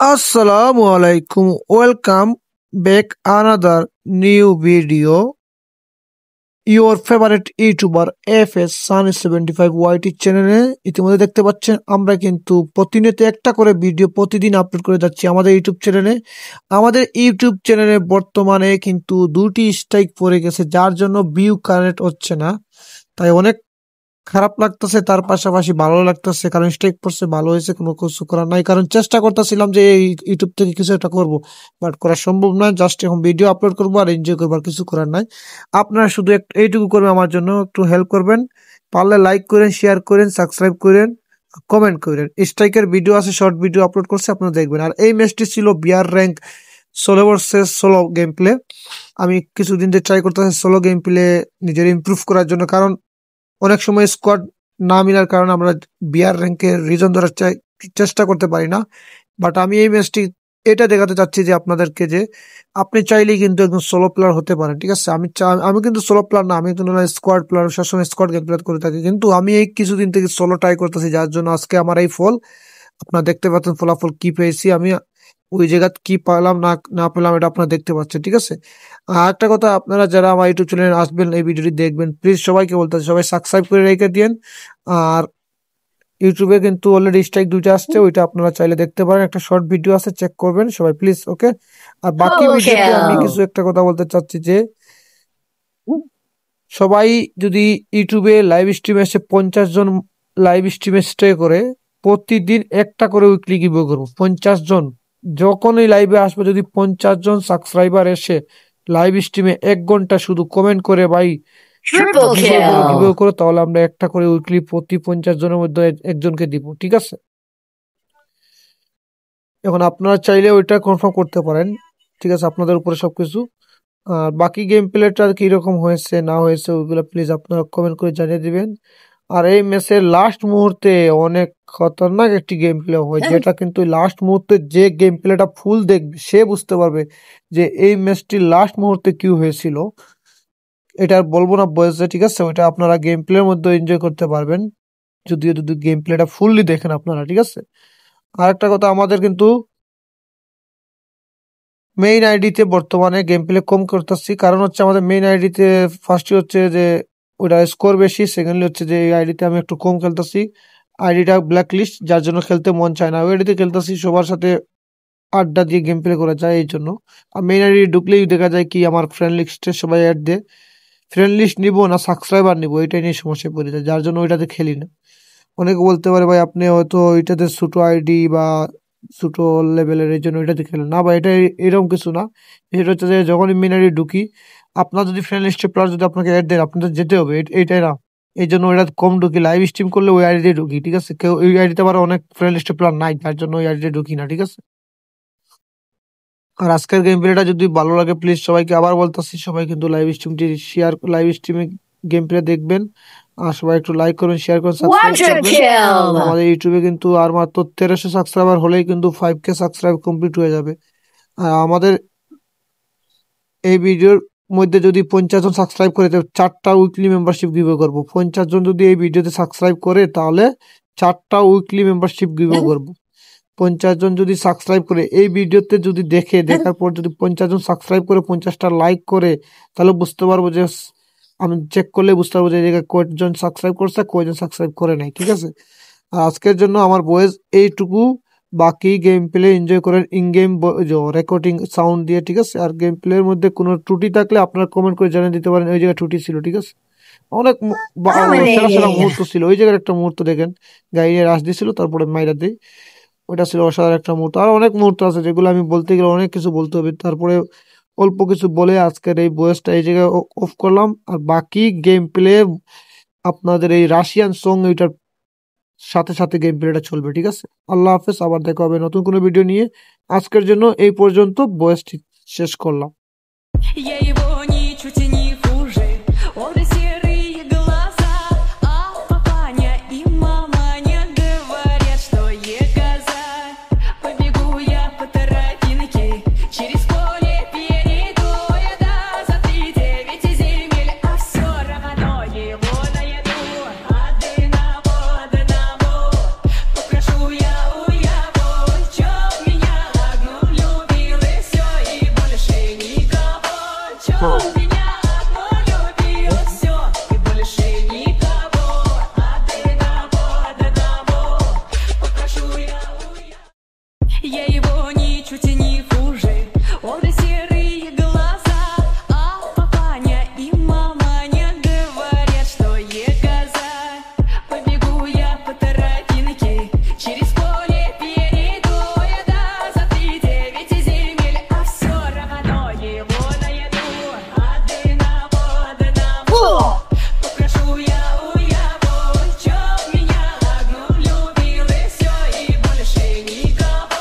Assalamu alaikum. Welcome back another new video. Your favorite YouTuber FS Sunny 75 YT চ্যানেলে ইতিমধ্যে দেখতে পাচ্ছেন আমরা কিন্তু প্রতিনিয়ত একটা করে ভিডিও প্রতিদিন আপলোড করে যাচ্ছি আমাদের ইউটিউব চ্যানেলে। আমাদের ইউটিউব চ্যানেলে বর্তমানে কিন্তু 2টি স্ট্রাইক পড়ে গেছে, যার জন্য ভিউ কানেক্ট হচ্ছে না। তাই অনেক খারাপ লাগতেছে, তার পাশাপাশি ভালো লাগতেছে, কারণ স্ট্রাইক পড়ছে, ভালো হয়েছে, কোনো কিছু করার নাই। কারণ চেষ্টা করতেছিলাম যে এই ইউটিউব থেকে কিছু একটা করবো, বাট করা সম্ভব নয়। জাস্ট এখন ভিডিও আপলোড করবো আর এনজয় করবো, আর কিছু করার নাই। আপনারা শুধু এইটুকু করবেন, আমার জন্য একটু হেল্প করবেন, পারলে লাইক করেন, শেয়ার করেন, সাবস্ক্রাইব করেন, কমেন্ট করেন। স্ট্রাইকের ভিডিও আছে, শর্ট ভিডিও আপলোড করছে, আপনারা দেখবেন। আর এই ম্যাচটি ছিল বিয়ার র্যাঙ্ক 16 ভার্সেস 16 গেম প্লে। আমি কিছুদিন ধরে ট্রাই করতেছি 16 গেম প্লে নিজের ইমপ্রুভ করার জন্য, কারণ অনেক সময় স্কোয়াড না মিলার কারণে আমরা বিয়ার র্যাঙ্কের রিজন ধরার চেষ্টা করতে পারি না। বাট আমি এই ম্যাচটি এটা দেখাতে চাচ্ছি যে আপনাদেরকে, যে আপনি চাইলেই কিন্তু একদম সোলো প্লেয়ার হতে পারেন, ঠিক আছে। আমি কিন্তু সোলো প্লেয়ার না, আমি কিন্তু স্কোয়াড প্লেয়ার, সবসময় স্কোয়াড গেম প্লে করে থাকি, কিন্তু আমি এই কিছুদিন থেকে সোলো ট্রাই করতেছি, যার জন্য আজকে আমার এই ফল আপনারা দেখতে পাচ্ছেন। ফলাফল কি পেয়েছি আমি, ওই জায়গা কি পেলাম না পেলাম, এটা আপনারা দেখতে পাচ্ছেন, ঠিক আছে। আর একটা কথা, আপনারা যারা আমার ইউটিউব চ্যানেলে আসবেন, এই ভিডিওটি দেখবেন, প্লিজ সবাইকে বলতে সবাই সাবস্ক্রাইব করে রেখে দিন। আর ইউটিউবে কিন্তু অলরেডি স্ট্রাইক 2টা আসছে, ওইটা আপনারা চাইলে দেখতে পারেন। একটা শর্ট ভিডিও আছে, চেক করবেন সবাই প্লিজ, ওকে। আর বাকি ভিডিওতে আমি কিছু একটা কথা বলতে চাচ্ছি, যে সবাই যদি ইউটিউবে লাইভ স্ট্রিমে এসে 50 জন লাইভ স্ট্রিমে স্টে করে প্রতিদিন একটা করে উইকলি গিভওয়ে করবো। 50 জন যখন এই লাইভে আসবে, যদি 50 জন সাবস্ক্রাইবার এসে লাইভ স্ট্রিমে 1 ঘন্টা শুধু কমেন্ট করে ভাই গিভওয়ে করে, তাহলে আমরা একটা করে উইকলি প্রতি 50 জনের মধ্যে একজনকে দিব, ঠিক আছে। এখন আপনারা চাইলে ওইটা কনফার্ম করতে পারেন, ঠিক আছে, আপনাদের উপরে সবকিছু। আর বাকি গেম প্লেটা কিরকম হয়েছে না হয়েছে ওইগুলো প্লিজ আপনারা কমেন্ট করে জানিয়ে দিবেন। আর এই ম্যাচের লাস্ট মুহূর্তে অনেক খতরনাক একটি গেম প্লে হয়, যেটা কিন্তু লাস্ট মুহূর্তে যে গেম প্লেটা ফুল দেখবে সে বুঝতে পারবে যে এই ম্যাচটির লাস্ট মুহূর্তে কি হয়েছিল। এটা আর বলবো না বয়সে, ঠিক আছে, ওইটা আপনারা গেম প্লের মধ্যে এনজয় করতে পারবেন যদি গেম প্লেটা ফুললি দেখেন আপনারা, ঠিক আছে। আর একটা কথা, আমাদের কিন্তু মেইন আইডিতে বর্তমানে গেম প্লে কম করতেছি, কারণ হচ্ছে আমাদের মেইন আইডিতে ফার্স্টই হচ্ছে যে ওটা স্কোর বেশি, সেকেন্ডলি হচ্ছে যে এই আইডিতে আমি একটু কম খেলতেছি, আইডিটা ব্ল্যাক লিস্ট, যার জন্য খেলতে মন চায় না। ওই আইডিতে খেলতেছি সবার সাথে আড্ডা দিয়ে গেম প্লে করা যায়, এই জন্য। আর মেইন আইডি ঢুকলেই দেখা যায় কি আমার ফ্রেন্ড লিস্টে সবাই অ্যাড দেয়, ফ্রেন্ড লিস্ট নিবো না সাবস্ক্রাইবার নিবো, এটাই নিয়ে সমস্যায় পড়ে যায়, যার জন্য ওইটাতে খেলি না। অনেকে বলতে পারে ভাই আপনি হয়তো ওইটাতে ছোট আইডি বা ছোট লেভেলের, এই জন্য ওইটাতে খেলেন না, বা এটা এরকম কিছু না। এটা হচ্ছে যে যখনই মেইন আইডি ঢুকি, আপনার যদি ফ্রেন্ড লিস্টে প্লেয়ার যদি আপনাকে অ্যাড দেন, আপনাদের যেতে হবে, এইটাই না। এই জন্য ওইটা কম ঢুকি, লাইভ স্ট্রিম করলে ওই আইডিতে ঢুকি, ঠিক আছে। কেউ ওই আইডিতে আবার অনেক ফ্রেন্ড লিস্টে প্লেয়ার নাই, তার জন্য ওই আইডিতে ঢুকি না, ঠিক আছে। আর আজকের গেম প্লেটা যদি ভালো লাগে, প্লিজ সবাইকে আবার বলতেছি, সবাই কিন্তু লাইভ স্ট্রিমে গেম প্লে দেখবেন। আর সবাই একটু লাইক করুন, শেয়ার করুন, সাবস্ক্রাইব করবেন। আমাদের ইউটিউবে কিন্তু আর মাত্র 1300 সাবস্ক্রাইবার হলেই কিন্তু 5K সাবস্ক্রাইব কমপ্লিট হয়ে যাবে। আর আমাদের এই ভিডিওর মধ্যে যদি 50 জন সাবস্ক্রাইব করে, 4টা উইকলি মেম্বারশিপ গিভওয়ে করবো। 50 জন যদি এই ভিডিওতে সাবস্ক্রাইব করে, তাহলে 4টা উইকলি মেম্বারশিপ গিভওয়ে করবো। 50 জন যদি সাবস্ক্রাইব করে এই ভিডিওতে যদি দেখার পর যদি 50 জন সাবস্ক্রাইব করে 50টা লাইক করে, তাহলে বুঝতে পারবো যে, আমি চেক করলে বুঝতে পারবো যে এই জায়গায় কয়জন সাবস্ক্রাইব করছে, কয়জন সাবস্ক্রাইব করে নাই, ঠিক আছে। আর আজকের জন্য আমার ভয়েস এইটুকু, বাকি গেম প্লে এনজয় করেন ইন গেম রেকর্ডিং সাউন্ড দিয়ে, ঠিক আছে। আর গেম প্লের মধ্যে কোনো ত্রুটি থাকলে আপনারা কমেন্ট করে জানিয়ে দিতে পারেন, ওই জায়গায় ত্রুটি ছিল, ঠিক আছে। অনেক সেরা সেরা মুহূর্ত ছিল, ওই জায়গার একটা মুহূর্ত দেখেন, গাড়ি রাশ দিয়েছিল তারপরে মাইরা দেয়, ওটা ছিল অসাধারণ একটা মুহূর্ত। আর অনেক মুহূর্ত আছে যেগুলো আমি বলতে গেলে অনেক কিছু বলতে হবে, তারপরে অল্প কিছু বলে আজকের এই ভয়েসটা এই জায়গায় অফ করলাম। আর বাকি গেম প্লে আপনাদের এই রাশিয়ান সং ওইটার সাথে সাথে গেম প্লেটা চলবে, ঠিক আছে। আল্লাহ হাফেজ, আবার দেখা হবে নতুন কোনো ভিডিও নিয়ে। আজকের জন্য এই পর্যন্ত, ভয়েসটি শেষ করলাম। Я его ничуть и не хуже, он и серые глаза, а папаня и маманя говорят, что я коза. Побегу я по тропинке, через поле перейду я за 3-9 земель, а все равно его найду. Одного попрошу я у его, чтоб меня одну любил и все, и больше никого.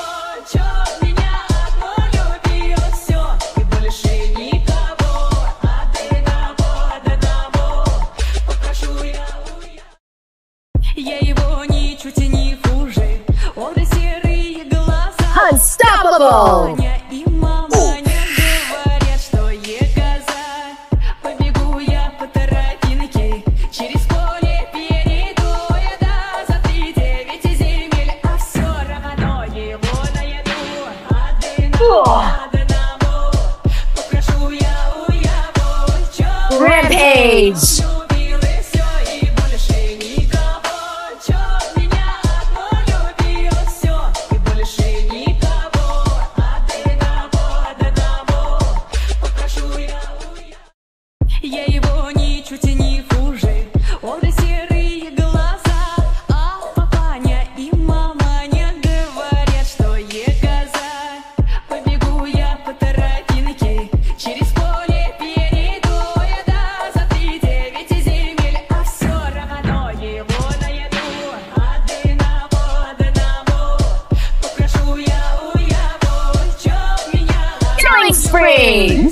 Я его ничуть и не хуже, он и серые глаза. Unstoppable! И маманя говорят, что я коза. Побегу я по тропинке, через поле перейду я за 3-9 земель, а все равно его найду. Одного попрошу я у его, чтоб Rampage! Я его ничуть и не хуже, он и серые глаза, а папаня и маманя говорят, что я коза. Побегу я по тропинке, через поле перейду я за 3-9 земель, а все равно его найду. Одного попрошу я у его, чтоб меня Killing spree!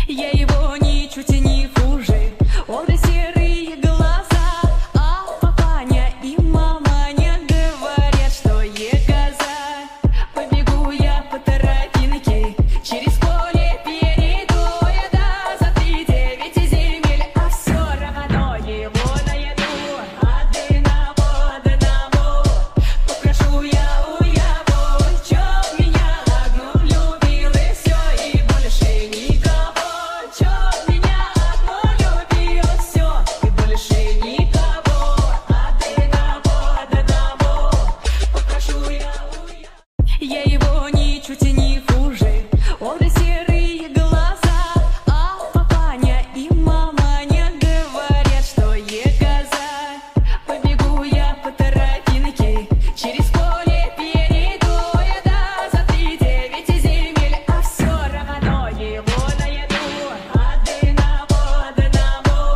Я его ничуть и не хуже, он и серые глаза, а папаня и маманя говорят, что я коза. Побегу я по тропинке, через поле перейду я за 3-9 земель, а все равно его найду. Одного попрошу я у его, чтоб меня одну любил и все, и больше никого. Я его ничуть и не хуже, он и серые глаза, а папаня и маманя говорят, что я коза. Побегу я по тропинке, через поле перейду я за 3-9 земель, а все равно его найду. Одного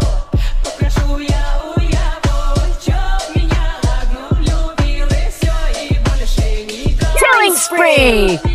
попрошу я у его, чтоб меня одну любил и все, и больше никого. Killing spree!